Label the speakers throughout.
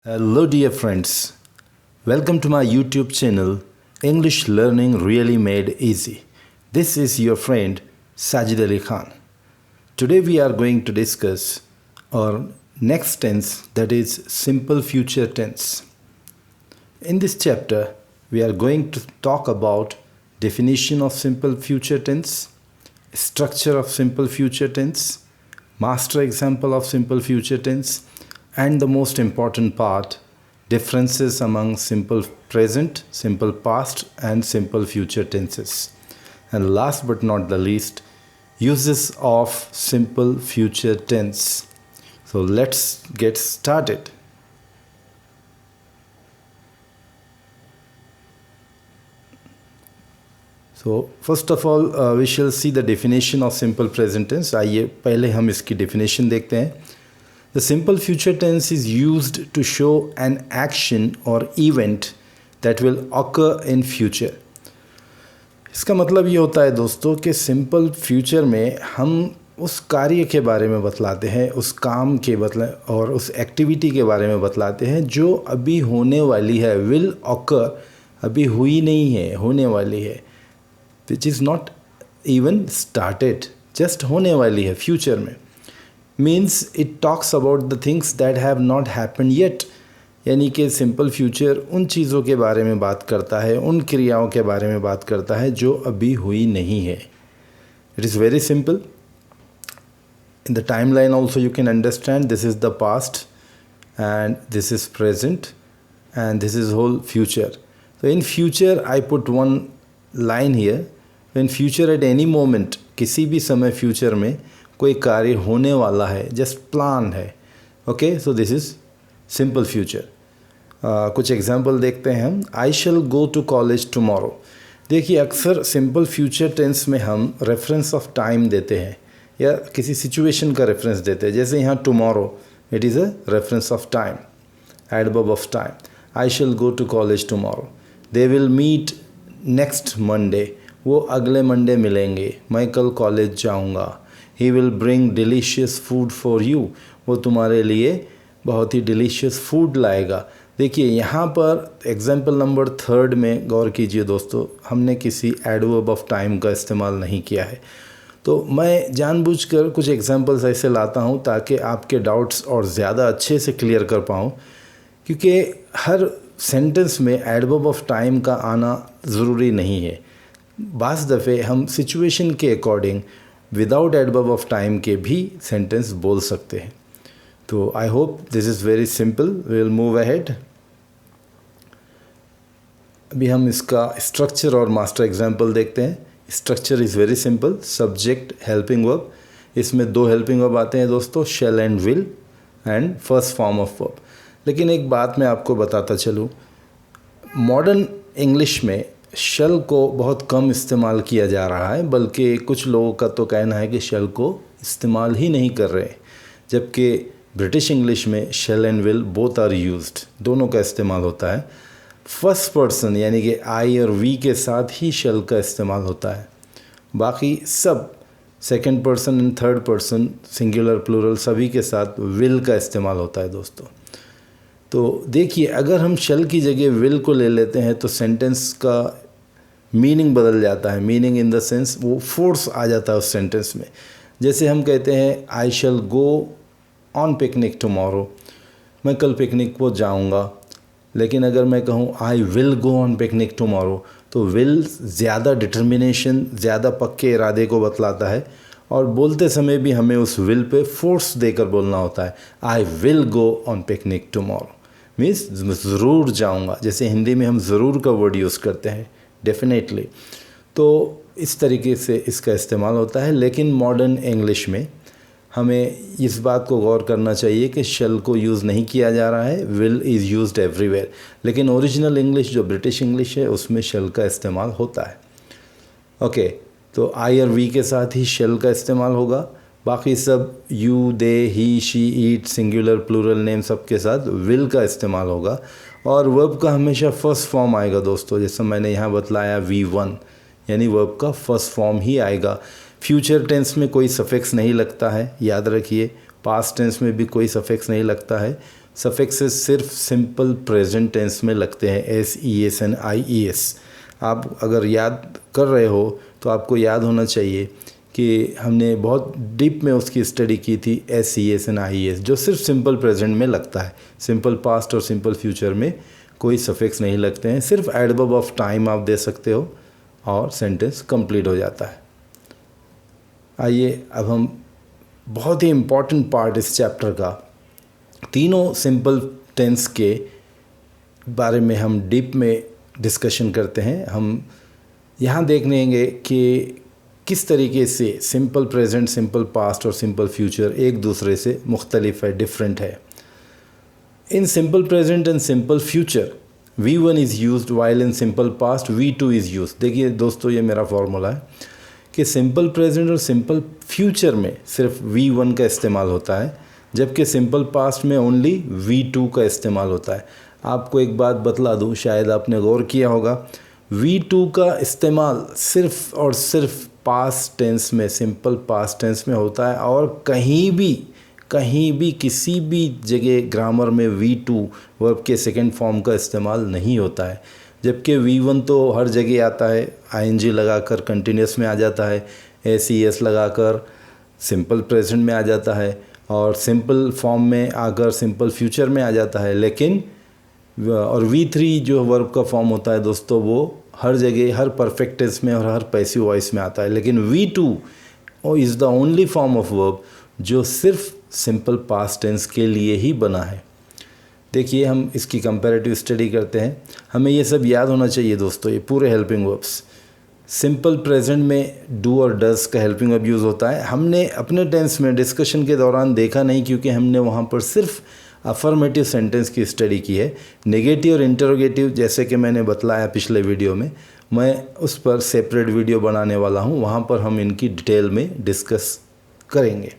Speaker 1: Hello, dear friends. Welcome to my YouTube channel, English Learning Really Made Easy. This is your friend Sajid Ali Khan. Today, we are going to discuss our next tense, that is simple future tense. In this chapter, we are going to talk about definition of simple future tense, structure of simple future tense, master example of simple future tense, and the most important part, differences among simple present, simple past, and simple future tenses. And last but not the least, uses of simple future tense. So let's get started. So first of all, we shall see the definition of simple present tense. आइए पहले हम इसकी definition देखते हैं. The simple future tense is used to show an action or event that will occur in future. इसका मतलब ये होता है दोस्तों कि सिंपल फ्यूचर में हम उस कार्य के बारे में बतलाते हैं, उस काम के और उस एक्टिविटी के बारे में बतलाते हैं जो अभी होने वाली है, will occur, अभी हुई नहीं है, होने वाली है, which is not even started, just होने वाली है फ्यूचर में. Means it talks about the things that have not happened yet. यानी कि सिंपल फ्यूचर उन चीज़ों के बारे में बात करता है, उन क्रियाओं के बारे में बात करता है जो अभी हुई नहीं है. It is very simple. In the timeline also you can understand this is the past and this is present and this is whole future. So in future I put one line here. In future at any moment, किसी भी समय future में कोई कार्य होने वाला है, just plan है. Okay, so this is simple future. कुछ एग्जांपल देखते हैं हम. आई shall go to college tomorrow. देखिए अक्सर सिंपल फ्यूचर टेंस में हम रेफरेंस ऑफ टाइम देते हैं या किसी सिचुएशन का रेफरेंस देते हैं. जैसे यहाँ tomorrow, it is a reference of time, adverb of time. I shall go to college tomorrow. They will meet next Monday. वो अगले मंडे मिलेंगे. मैं कल कॉलेज जाऊँगा. He will bring delicious food for you. वो तुम्हारे लिए बहुत ही डिलीशियस फूड लाएगा. देखिए यहाँ पर एग्जाम्पल नंबर 3 में गौर कीजिए दोस्तों, हमने किसी एडवर्ब ऑफ टाइम का इस्तेमाल नहीं किया है. तो मैं जानबूझकर कुछ एग्जाम्पल्स ऐसे लाता हूँ ताकि आपके डाउट्स और ज़्यादा अच्छे से क्लियर कर पाऊँ, क्योंकि हर सेंटेंस में एडवर्ब ऑफ टाइम का आना ज़रूरी नहीं है. बाज़ दफ़े हम सिचुएशन के according without adverb of time के भी सेंटेंस बोल सकते हैं. तो I hope this is very simple. We will move ahead. अभी हम इसका स्ट्रक्चर और मास्टर एग्जाम्पल देखते हैं. Structure is very simple. Subject, helping verb. इसमें 2 हेल्पिंग वर्ब आते हैं दोस्तों, shall and will, and first form of verb. लेकिन एक बात मैं आपको बताता चलूँ, मॉडर्न इंग्लिश में शल को बहुत कम इस्तेमाल किया जा रहा है, बल्कि कुछ लोगों का तो कहना है कि शल को इस्तेमाल ही नहीं कर रहे, जबकि ब्रिटिश इंग्लिश में shall and will both are used, दोनों का इस्तेमाल होता है. फर्स्ट पर्सन यानी कि आई और वी के साथ ही शल का इस्तेमाल होता है. बाकी सब second person and third person, singular plural, सभी के साथ विल का इस्तेमाल होता है दोस्तों. तो देखिए अगर हम शल की जगह विल को ले लेते हैं तो सेंटेंस का मीनिंग बदल जाता है. मीनिंग इन द सेंस वो फोर्स आ जाता है उस सेंटेंस में. जैसे हम कहते हैं आई shall go on picnic tomorrow, मैं कल पिकनिक को जाऊंगा. लेकिन अगर मैं कहूँ I will go on picnic tomorrow, तो विल ज़्यादा डिटर्मिनेशन, ज़्यादा पक्के इरादे को बतलाता है, और बोलते समय भी हमें उस विल पे फोर्स देकर बोलना होता है. I will go on picnic tomorrow means ज़रूर जाऊंगा. जैसे हिंदी में हम ज़रूर का वर्ड यूज़ करते हैं, डेफिनेटली. तो इस तरीके से इसका इस्तेमाल होता है. लेकिन मॉडर्न इंग्लिश में हमें इस बात को गौर करना चाहिए कि शल को यूज़ नहीं किया जा रहा है, विल इज़ यूज्ड एवरीवेयर. लेकिन ओरिजिनल इंग्लिश जो ब्रिटिश इंग्लिश है उसमें शल का इस्तेमाल होता है. ओके, तो आई और वी के साथ ही शल का इस्तेमाल होगा. बाकी सब you, they, he, she, it, singular, plural name, सब के साथ विल का इस्तेमाल होगा. और वर्ब का हमेशा फर्स्ट फॉर्म आएगा दोस्तों. जैसे मैंने यहाँ बतलाया V1, यानी वर्ब का फर्स्ट फॉर्म ही आएगा. फ्यूचर टेंस में कोई सफिक्स नहीं लगता है, याद रखिए. पास्ट टेंस में भी कोई सफिक्स नहीं लगता है. सफिक्सेस सिर्फ सिंपल प्रेजेंट टेंस में लगते हैं, S E S and I E S. आप अगर याद कर रहे हो तो आपको याद होना चाहिए कि हमने बहुत डीप में उसकी स्टडी की थी, S E S and I E S, जो सिर्फ सिंपल प्रेजेंट में लगता है। सिंपल पास्ट और सिंपल फ्यूचर में कोई सफिक्स नहीं लगते हैं, सिर्फ एडवर्ब ऑफ टाइम आप दे सकते हो और सेंटेंस कंप्लीट हो जाता है। आइए अब हम बहुत ही इम्पॉर्टेंट पार्ट इस चैप्टर का, तीनों सिंपल टेंस के बारे में हम डीप में डिस्कशन करते हैं। हम यहाँ देख लेंगे कि किस तरीके से सिंपल प्रेजेंट, सिंपल पास्ट और सिंपल फ्यूचर एक दूसरे से मुख्तलिफ है, डिफरेंट है। In simple present and simple future V1 is used while in simple past V2 is used. देखिए दोस्तों, ये मेरा फॉर्मूला है कि सिंपल प्रेजेंट और सिंपल फ्यूचर में सिर्फ V1 का इस्तेमाल होता है, जबकि सिंपल पास्ट में ओनली V2 का इस्तेमाल होता है। आपको एक बात बतला दूँ, शायद आपने गौर किया होगा, V2 का इस्तेमाल सिर्फ और सिर्फ पास्ट टेंस में, सिंपल पास्ट टेंस में होता है, और कहीं भी किसी भी जगह ग्रामर में V2 वर्ब के सेकंड फॉर्म का इस्तेमाल नहीं होता है। जबकि V1 तो हर जगह आता है, ING लगाकर कंटिन्यूस में आ जाता है, SES लगाकर सिंपल प्रेजेंट में आ जाता है, और सिंपल फॉर्म में आकर सिंपल फ्यूचर में आ जाता है। लेकिन और V3 जो वर्ब का फॉर्म होता है दोस्तों, वो हर जगह, हर परफेक्ट टेंस में और हर पैसिव वॉइस में आता है। लेकिन V2 is the only form of verb जो सिर्फ सिंपल पास्ट टेंस के लिए ही बना है। देखिए, हम इसकी कंपैरेटिव स्टडी करते हैं। हमें ये सब याद होना चाहिए दोस्तों, ये पूरे हेल्पिंग वर्ब्स। सिंपल प्रेजेंट में डू और डज का हेल्पिंग वर्ब यूज़ होता है। हमने अपने टेंस में डिस्कशन के दौरान देखा नहीं, क्योंकि हमने वहाँ पर सिर्फ अफर्मेटिव सेंटेंस की स्टडी की है। नेगेटिव और इंटरोगेटिव, जैसे कि मैंने बतलाया पिछले वीडियो में, मैं उस पर सेपरेट वीडियो बनाने वाला हूँ, वहाँ पर हम इनकी डिटेल में डिस्कस करेंगे।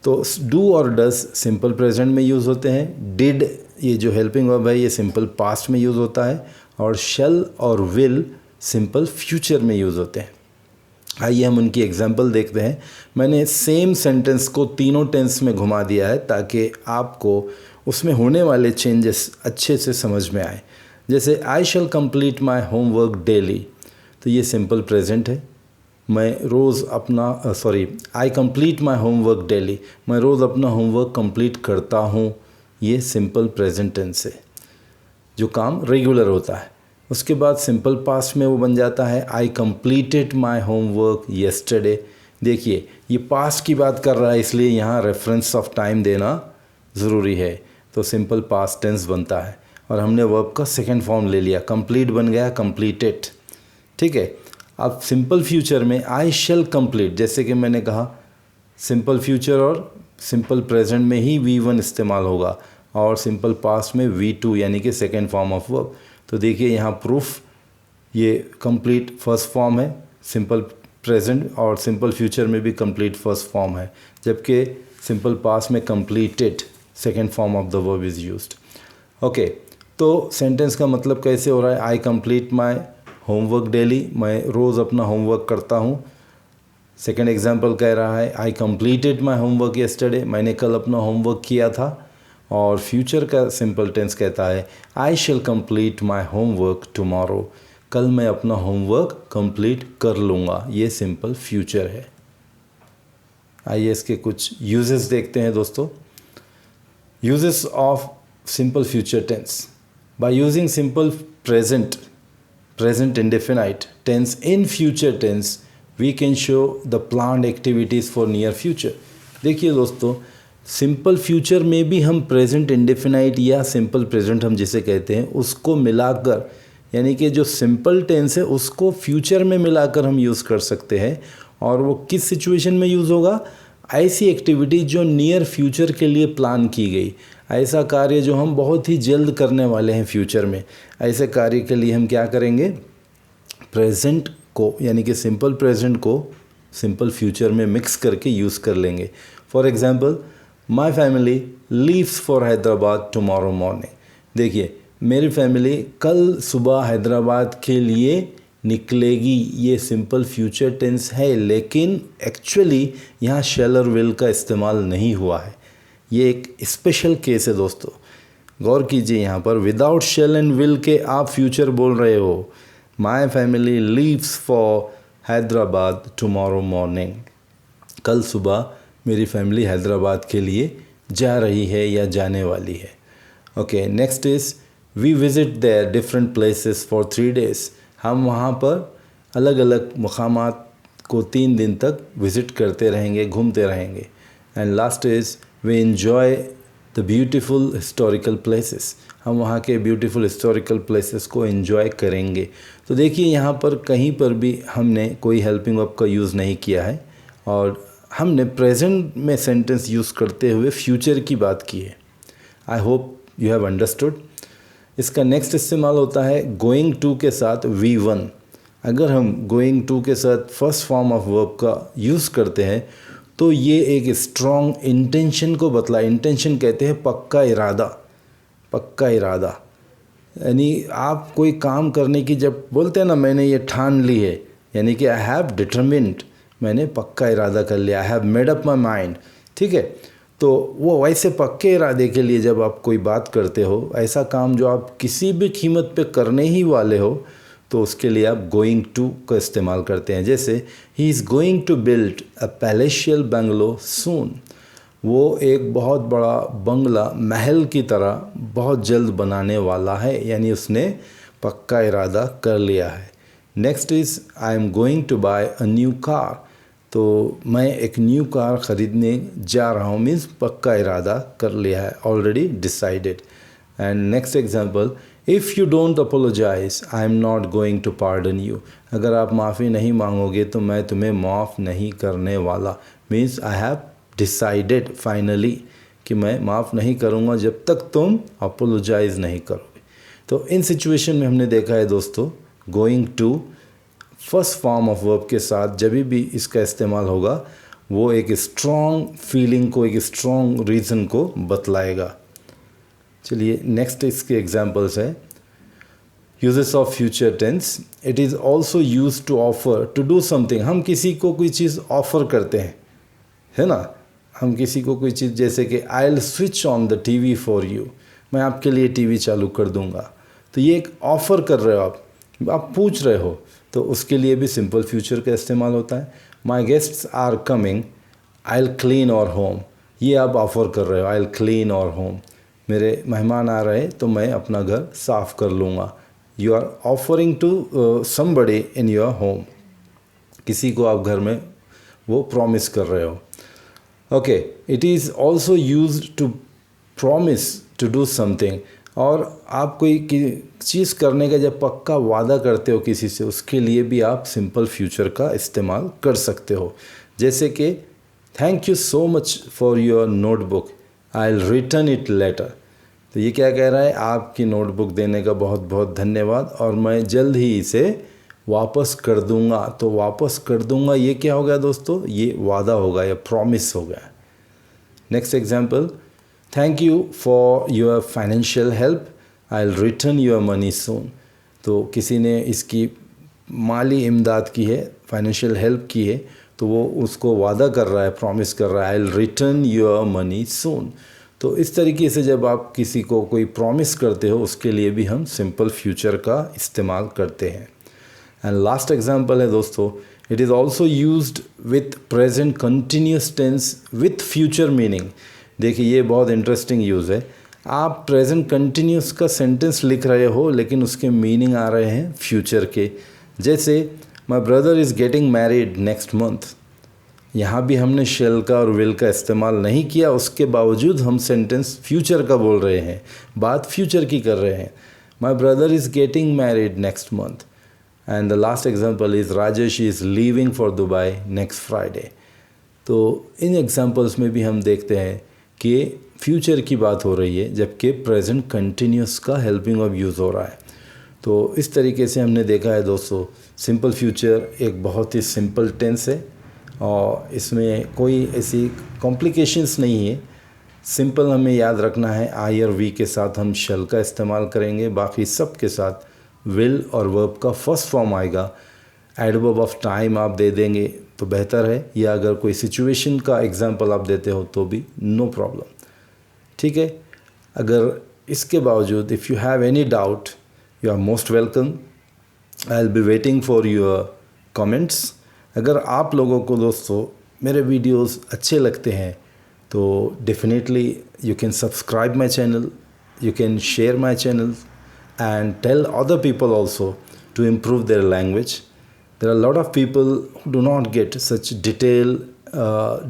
Speaker 1: तो डू और डज सिंपल प्रेजेंट में यूज़ होते हैं। डिड, ये जो हेल्पिंग वर्ब है, ये सिंपल पास्ट में यूज़ होता है, और शैल और विल सिंपल फ्यूचर में यूज़ होते हैं। आइए हम उनकी एग्जांपल देखते हैं। मैंने सेम सेंटेंस को तीनों टेंस में घुमा दिया है ताकि आपको उसमें होने वाले चेंजेस अच्छे से समझ में आए। जैसे आई शैल कंप्लीट माई होमवर्क डेली, तो ये सिंपल प्रेजेंट है। मैं रोज़ अपना आई कंप्लीट माई होमवर्क डेली, मैं रोज़ अपना होमवर्क कंप्लीट करता हूँ, ये सिंपल प्रेजेंट टेंस है, जो काम रेगुलर होता है। उसके बाद सिंपल पास्ट में वो बन जाता है I completed my homework yesterday. देखिए, ये पास्ट की बात कर रहा है, इसलिए यहाँ रेफरेंस ऑफ टाइम देना ज़रूरी है, तो सिंपल पास्ट टेंस बनता है। और हमने वर्ब का सेकेंड फॉर्म ले लिया, कंप्लीट बन गया कंप्लीटेड। ठीक है, अब सिंपल फ्यूचर में आई शैल कंप्लीट, जैसे कि मैंने कहा, सिंपल फ्यूचर और सिंपल प्रेजेंट में ही V1 इस्तेमाल होगा, और सिंपल पास्ट में V2, यानी कि सेकेंड फॉर्म ऑफ वर्ब। तो देखिए यहाँ प्रूफ, ये कंप्लीट फर्स्ट फॉर्म है सिंपल प्रेजेंट, और सिंपल फ्यूचर में भी कंप्लीट फर्स्ट फॉर्म है, जबकि सिंपल पास्ट में completed second form of the verb is used. Okay, तो सेंटेंस का मतलब कैसे हो रहा है? आई कंप्लीट माई होमवर्क डेली, मैं रोज़ अपना होमवर्क करता हूँ। सेकेंड एग्जाम्पल कह रहा है I completed my homework yesterday, मैंने कल अपना होमवर्क किया था। और फ्यूचर का सिंपल टेंस कहता है आई शैल कंप्लीट माई होमवर्क टुमारो, कल मैं अपना होमवर्क कंप्लीट कर लूँगा, ये सिंपल फ्यूचर है। आइए इसके कुछ यूजेस देखते हैं दोस्तों। Uses of simple future tense. By using simple present indefinite tense in future tense we can show the planned activities for near future। देखिए दोस्तों, सिंपल फ्यूचर में भी हम प्रेजेंट इंडेफिनाइट या सिंपल प्रेजेंट हम जिसे कहते हैं उसको मिलाकर, यानी कि जो सिंपल टेंस है उसको फ्यूचर में मिलाकर हम यूज़ कर सकते हैं। और वो किस सिचुएशन में यूज़ होगा? ऐसी एक्टिविटी जो नियर फ्यूचर के लिए प्लान की गई, ऐसा कार्य जो हम बहुत ही जल्द करने वाले हैं फ्यूचर में, ऐसे कार्य के लिए हम क्या करेंगे? प्रेजेंट को, यानी कि सिंपल प्रेजेंट को सिंपल फ्यूचर में मिक्स करके यूज़ कर लेंगे। For example, my family leaves for Hyderabad tomorrow morning. देखिए, मेरी फैमिली कल सुबह हैदराबाद के लिए निकलेगी, ये सिंपल फ्यूचर टेंस है, लेकिन एक्चुअली यहाँ शैल और विल का इस्तेमाल नहीं हुआ है। ये एक स्पेशल केस है दोस्तों, गौर कीजिए यहाँ पर विदाउट शेल एंड विल के आप फ्यूचर बोल रहे हो। My family leaves for Hyderabad tomorrow morning, कल सुबह मेरी फैमिली हैदराबाद के लिए जा रही है या जाने वाली है। Okay, next is we visit there different places for 3 days, हम वहाँ पर अलग अलग मकामात को 3 दिन तक विज़िट करते रहेंगे, घूमते रहेंगे। And last is we enjoy the beautiful historical places, हम वहाँ के ब्यूटीफुल हिस्टोरिकल प्लेसेस को एंजॉय करेंगे। तो देखिए यहाँ पर कहीं पर भी हमने कोई हेल्पिंग वर्ब का यूज़ नहीं किया है और हमने प्रेजेंट में सेंटेंस यूज़ करते हुए फ्यूचर की बात की है। I hope you have understood. इसका नेक्स्ट इस्तेमाल होता है गोइंग टू के साथ V1। अगर हम गोइंग टू के साथ फर्स्ट फॉर्म ऑफ वर्ब का यूज़ करते हैं तो ये एक स्ट्रॉन्ग इंटेंशन को बतला। इंटेंशन कहते हैं पक्का इरादा, पक्का इरादा, यानी आप कोई काम करने की जब बोलते हैं ना मैंने ये ठान ली है, यानी कि आई हैव डिटरमिन्ड, मैंने पक्का इरादा कर लिया, I have made up my mind. ठीक है, तो वो वैसे पक्के इरादे के लिए जब आप कोई बात करते हो, ऐसा काम जो आप किसी भी कीमत पे करने ही वाले हो, तो उसके लिए आप गोइंग टू का इस्तेमाल करते हैं। जैसे he is going to build a palatial bungalow soon, वो एक बहुत बड़ा बंगला महल की तरह बहुत जल्द बनाने वाला है, यानी उसने पक्का इरादा कर लिया है। Next is I am going to buy a new car, तो मैं एक न्यू कार ख़रीदने जा रहा हूँ, मीन्स पक्का इरादा कर लिया है, already decided. And next example, if you don't apologise I am not going to pardon you, अगर आप माफ़ी नहीं मांगोगे तो मैं तुम्हें माफ़ नहीं करने वाला, means I have decided finally कि मैं माफ़ नहीं करूँगा जब तक तुम अपोलोजाइज नहीं करोगे। तो इन सिचुएशन में हमने देखा है दोस्तों, going to first form of verb के साथ जब भी इसका इस्तेमाल होगा वो एक स्ट्रॉन्ग फीलिंग को, एक स्ट्रॉन्ग रीज़न को बतलाएगा। चलिए नेक्स्ट इसके एग्जांपल्स है। Uses of future tense, it is also use to offer to do something, हम किसी को कोई चीज़ ऑफ़र करते हैं, है ना, हम किसी को कोई चीज़, जैसे कि I will switch on the TV for you, मैं आपके लिए टीवी चालू कर दूंगा, तो ये एक ऑफ़र कर रहे हो आप पूछ रहे हो, तो उसके लिए भी सिंपल फ्यूचर का इस्तेमाल होता है। My guests are coming, I will clean our home, ये आप ऑफ़र कर रहे हो, I will clean our home, मेरे मेहमान आ रहे तो मैं अपना घर साफ़ कर लूँगा। You are offering to somebody in your home, किसी को आप घर में वो प्रॉमिस कर रहे हो। Okay, it is also used to promise to do something, और आप कोई चीज़ करने का जब पक्का वादा करते हो किसी से, उसके लिए भी आप सिंपल फ्यूचर का इस्तेमाल कर सकते हो। जैसे कि thank you so much for your notebook, I will return it later, तो ये क्या कह रहा है, आपकी नोटबुक देने का बहुत बहुत धन्यवाद और मैं जल्द ही इसे वापस कर दूंगा। तो वापस कर दूंगा ये क्या हो गया दोस्तों, ये वादा होगा या प्रॉमिस हो गया। Next example, thank you for your financial help, I will return your money soon, तो किसी ने इसकी माली इमदाद की है, फाइनेंशियल हेल्प की है, तो वो उसको वादा कर रहा है, प्रॉमिस कर रहा है, I will return your money soon. तो इस तरीके से जब आप किसी को कोई प्रॉमिस करते हो, उसके लिए भी हम सिंपल फ्यूचर का इस्तेमाल करते हैं। एंड लास्ट एग्जांपल है दोस्तों, it is also used with present continuous tense with future meaning. देखिए ये बहुत इंटरेस्टिंग यूज़ है, आप प्रेजेंट कंटिन्यूस का सेंटेंस लिख रहे हो लेकिन उसके मीनिंग आ रहे हैं फ्यूचर के। जैसे my brother is getting married next month, यहाँ भी हमने शेल का और विल का इस्तेमाल नहीं किया, उसके बावजूद हम सेंटेंस फ्यूचर का बोल रहे हैं, बात फ्यूचर की कर रहे हैं। My brother is getting married next month. And the last example is Rajesh is leaving for Dubai next Friday. तो इन एग्जांपल्स में भी हम देखते हैं कि फ्यूचर की बात हो रही है जबकि प्रेजेंट कंटिन्यूस का हेल्पिंग वर्ब यूज़ हो रहा है। तो इस तरीके से हमने देखा है दोस्तों, सिंपल फ्यूचर एक बहुत ही सिंपल टेंस है और इसमें कोई ऐसी कॉम्प्लिकेशंस नहीं है। सिंपल हमें याद रखना है, आई और वी के साथ हम शैल का इस्तेमाल करेंगे, बाकी सब के साथ विल और वर्ब का फर्स्ट फॉर्म आएगा। एडवर्ब ऑफ टाइम आप दे देंगे तो बेहतर है, या अगर कोई सिचुएशन का एग्जांपल आप देते हो तो भी नो प्रॉब्लम। ठीक है। अगर इसके बावजूद if you have any doubt, you are most welcome. I will be waiting for your comments. अगर आप लोगों को दोस्तों मेरे वीडियोस अच्छे लगते हैं तो definitely you can subscribe my channel, you can share my channel and tell other people also to improve their language. There are a lot of people who do not get such detailed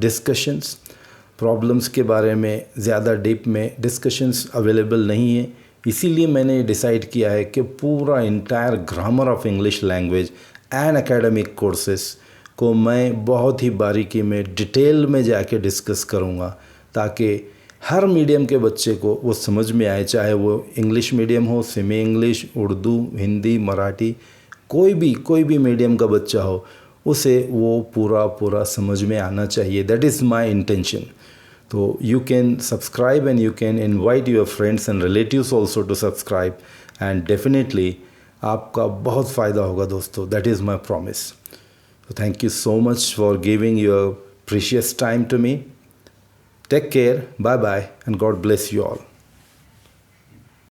Speaker 1: discussions. Problems के बारे में ज़्यादा deep में discussions available नहीं है, इसीलिए मैंने decide किया है कि पूरा entire grammar of English language and academic courses को मैं बहुत ही बारीकी में डिटेल में जाके डिस्कस करूँगा, ताकि हर मीडियम के बच्चे को वो समझ में आए, चाहे वो इंग्लिश मीडियम हो, सेमी इंग्लिश, उर्दू, हिंदी, मराठी, कोई भी मीडियम का बच्चा हो, उसे वो पूरा समझ में आना चाहिए। That is my intention. तो you can subscribe and you can invite your friends and relatives also to subscribe, and definitely आपका बहुत फ़ायदा होगा दोस्तों। That is my promise. So thank you so much for giving your precious time to me. Take care, bye bye, and God bless you all.